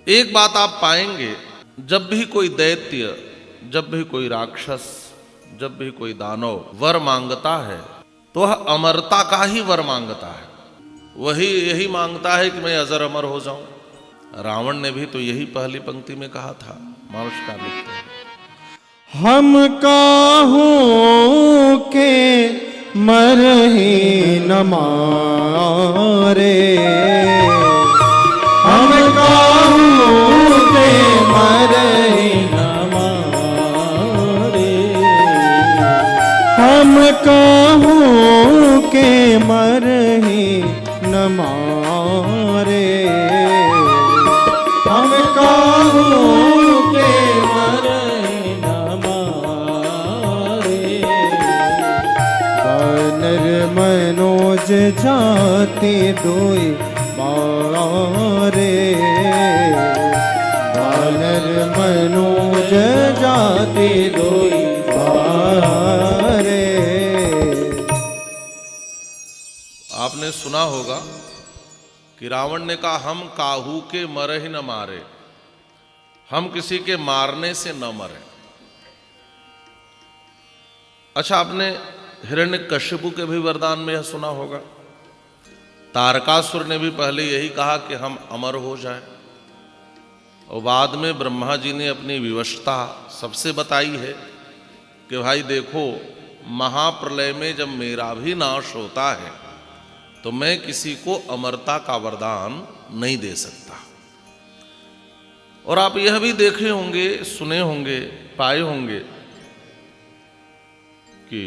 एक बात आप पाएंगे, जब भी कोई दैत्य, जब भी कोई राक्षस, जब भी कोई दानव वर मांगता है तो वह अमरता का ही वर मांगता है। वही यही मांगता है कि मैं अजर अमर हो जाऊं। रावण ने भी तो यही पहली पंक्ति में कहा था। मानुष का लिखते हैं, हम काहू के मरही न मारे, हम काहू के मरही न मारे, हम काहू के मरही न मारे, हम काहू के मरही न मारे, वानर मनोज जाति दोई मारे, वानर मनोज जाति दोई मारे। आपने सुना होगा कि रावण ने कहा हम काहू के मरहि न मारे, हम किसी के मारने से न मरे। अच्छा, आपने हिरण्यकशिपु के भी वरदान में यह सुना होगा। तारकासुर ने भी पहले यही कहा कि हम अमर हो जाएं, और बाद में ब्रह्मा जी ने अपनी विवशता सबसे बताई है कि भाई देखो, महाप्रलय में जब मेरा भी नाश होता है तो मैं किसी को अमरता का वरदान नहीं दे सकता। और आप यह भी देखे होंगे, सुने होंगे, पाए होंगे कि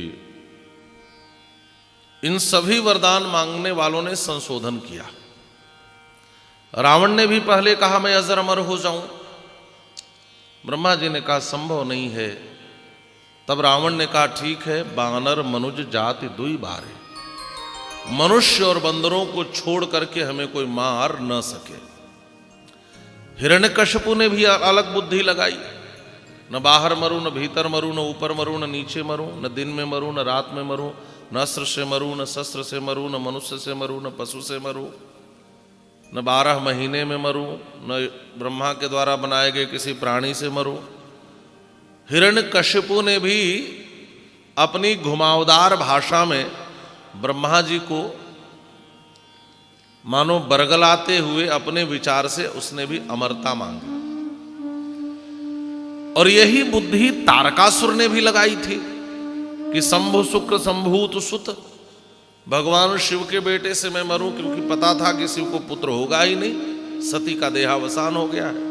इन सभी वरदान मांगने वालों ने संशोधन किया। रावण ने भी पहले कहा मैं अजर अमर हो जाऊं, ब्रह्मा जी ने कहा संभव नहीं है। तब रावण ने कहा ठीक है, बानर मनुज जाति दुई बारे, मनुष्य और बंदरों को छोड़ करके हमें कोई मार न सके। हिरण्यकशिपु ने भी अलग बुद्धि लगाई, न बाहर मरूं, न भीतर मरूं, न ऊपर मरूं, न नीचे मरूं, न दिन में मरूं, न रात में मरूं, न अस्त्र से मरूं, न शस्त्र से मरूं, न मनुष्य से मरूं, न पशु से मरूं, न 12 महीने में मरूं, न ब्रह्मा के द्वारा बनाए गए किसी प्राणी से मरूं। हिरण्यकशिपु ने भी अपनी घुमावदार भाषा में ब्रह्मा जी को मानो बरगलाते हुए अपने विचार से उसने भी अमरता मांगी। और यही बुद्धि तारकासुर ने भी लगाई थी कि शंभु शुक्र संभूत सुत, भगवान शिव के बेटे से मैं मरूं, क्योंकि पता था कि शिव को पुत्र होगा ही नहीं, सती का देहावसान हो गया है।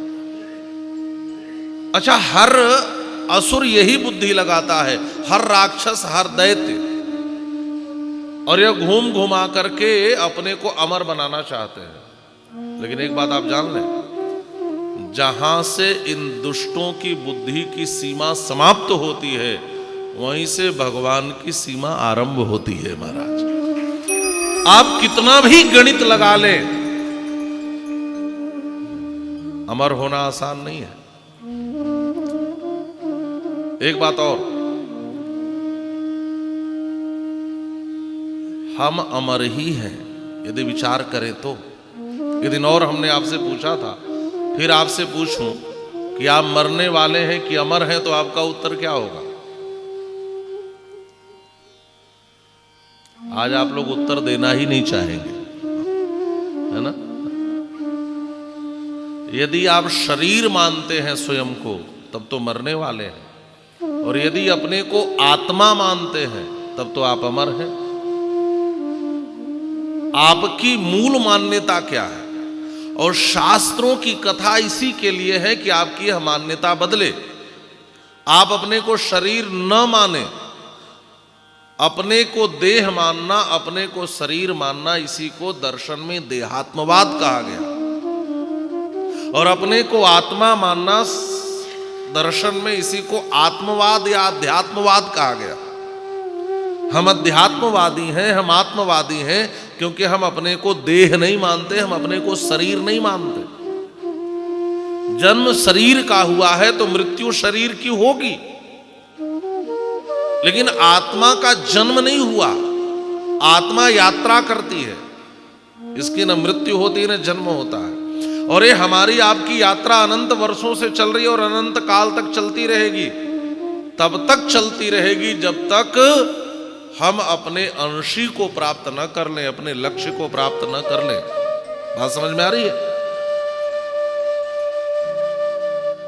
अच्छा, हर असुर यही बुद्धि लगाता है, हर राक्षस, हर दैत्य, और यह घूम घुमा करके अपने को अमर बनाना चाहते हैं। लेकिन एक बात आप जान लें, जहां से इन दुष्टों की बुद्धि की सीमा समाप्त होती है, वहीं से भगवान की सीमा आरंभ होती है। महाराज, आप कितना भी गणित लगा लें, अमर होना आसान नहीं है। एक बात और, हम अमर ही हैं यदि विचार करें तो। एक दिन और हमने आपसे पूछा था, फिर आपसे पूछूं कि आप मरने वाले हैं कि अमर हैं, तो आपका उत्तर क्या होगा? आज आप लोग उत्तर देना ही नहीं चाहेंगे, है ना? यदि आप शरीर मानते हैं स्वयं को, तब तो मरने वाले हैं, और यदि अपने को आत्मा मानते हैं, तब तो आप अमर हैं। आपकी मूल मान्यता क्या है? और शास्त्रों की कथा इसी के लिए है कि आपकी यह मान्यता बदले। आप अपने को शरीर न माने, अपने को देह मानना, अपने को शरीर मानना, इसी को दर्शन में देहात्मवाद कहा गया। और अपने को आत्मा मानना दर्शन में इसी को आत्मवाद या अध्यात्मवाद कहा गया। हम अध्यात्मवादी हैं, हम आत्मवादी हैं, क्योंकि हम अपने को देह नहीं मानते, हम अपने को शरीर नहीं मानते। जन्म शरीर का हुआ है तो मृत्यु शरीर की होगी, लेकिन आत्मा का जन्म नहीं हुआ। आत्मा यात्रा करती है, इसकी न मृत्यु होती है न जन्म होता है। और ये हमारी आपकी यात्रा अनंत वर्षों से चल रही है और अनंत काल तक चलती रहेगी। तब तक चलती रहेगी जब तक हम अपने अंशी को प्राप्त न कर लें, अपने लक्ष्य को प्राप्त न कर लें। बात समझ में आ रही है?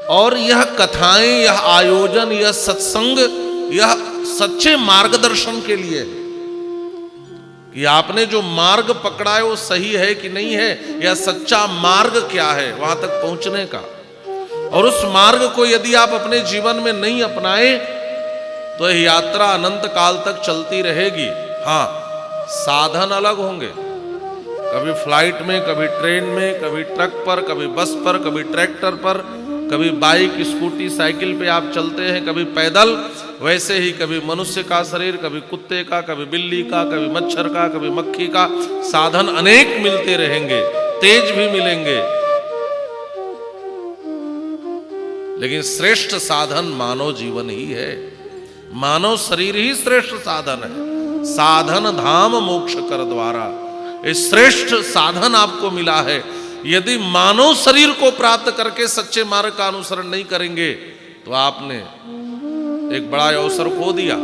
और यह कथाएं, यह आयोजन, यह सत्संग, यह सच्चे मार्गदर्शन के लिए है कि आपने जो मार्ग पकड़ा है वो सही है कि नहीं है, या सच्चा मार्ग क्या है वहां तक पहुंचने का। और उस मार्ग को यदि आप अपने जीवन में नहीं अपनाए तो यह यात्रा अनंत काल तक चलती रहेगी। हां, साधन अलग होंगे, कभी फ्लाइट में, कभी ट्रेन में, कभी ट्रक पर, कभी बस पर, कभी ट्रैक्टर पर, कभी बाइक, स्कूटी, साइकिल पे आप चलते हैं, कभी पैदल। वैसे ही कभी मनुष्य का शरीर, कभी कुत्ते का, कभी बिल्ली का, कभी मच्छर का, कभी मक्खी का। साधन अनेक मिलते रहेंगे, तेज भी मिलेंगे, लेकिन श्रेष्ठ साधन मानव जीवन ही है। मानव शरीर ही श्रेष्ठ साधन है। साधन धाम मोक्ष कर द्वारा, ये श्रेष्ठ साधन आपको मिला है। यदि मानव शरीर को प्राप्त करके सच्चे मार्ग का अनुसरण नहीं करेंगे तो आपने एक बड़ा अवसर खो दिया।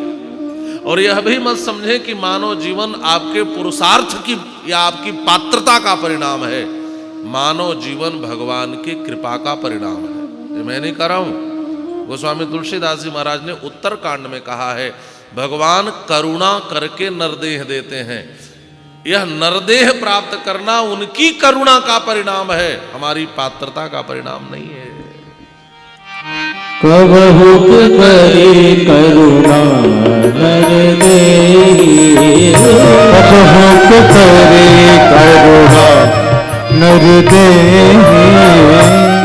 और यह भी मत समझे कि मानव जीवन आपके पुरुषार्थ की या आपकी पात्रता का परिणाम है। मानव जीवन भगवान की कृपा का परिणाम है। ये मैं नहीं कह रहा हूं, गोस्वामी तुलसीदास जी महाराज ने उत्तर कांड में कहा है, भगवान करुणा करके नरदेह देते हैं। यह नरदेह प्राप्त करना उनकी करुणा का परिणाम है, हमारी पात्रता का परिणाम नहीं है। कबहु करी करुणा नरदेहि, कबहु करी करुणा नरदेहि,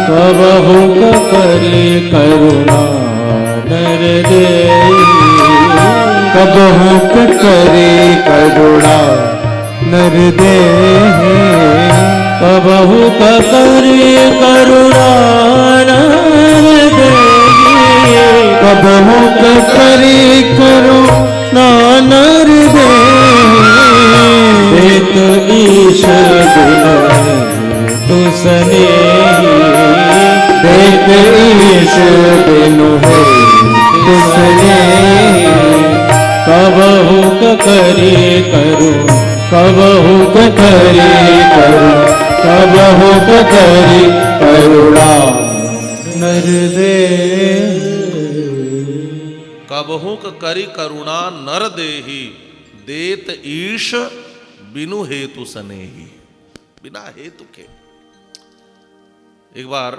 कबहु करी करुणा नरदेहि, कबहु करी करुणा नरदेहि, कबहु करी करुणा नरदेहि, कबहु करी करुणा नरदेहि, देत ईश बिनु तु स्नेहि, देत ईश बिनु तु स्नेहि, कबहु करी करुणा, कबहु करी करुणा, कबहु करी करुणा नरदेहि, कबहु करी करुणा नरदेहि, देत ईश बिनु हेतु सनेहि। बिना हेतु के। एक बार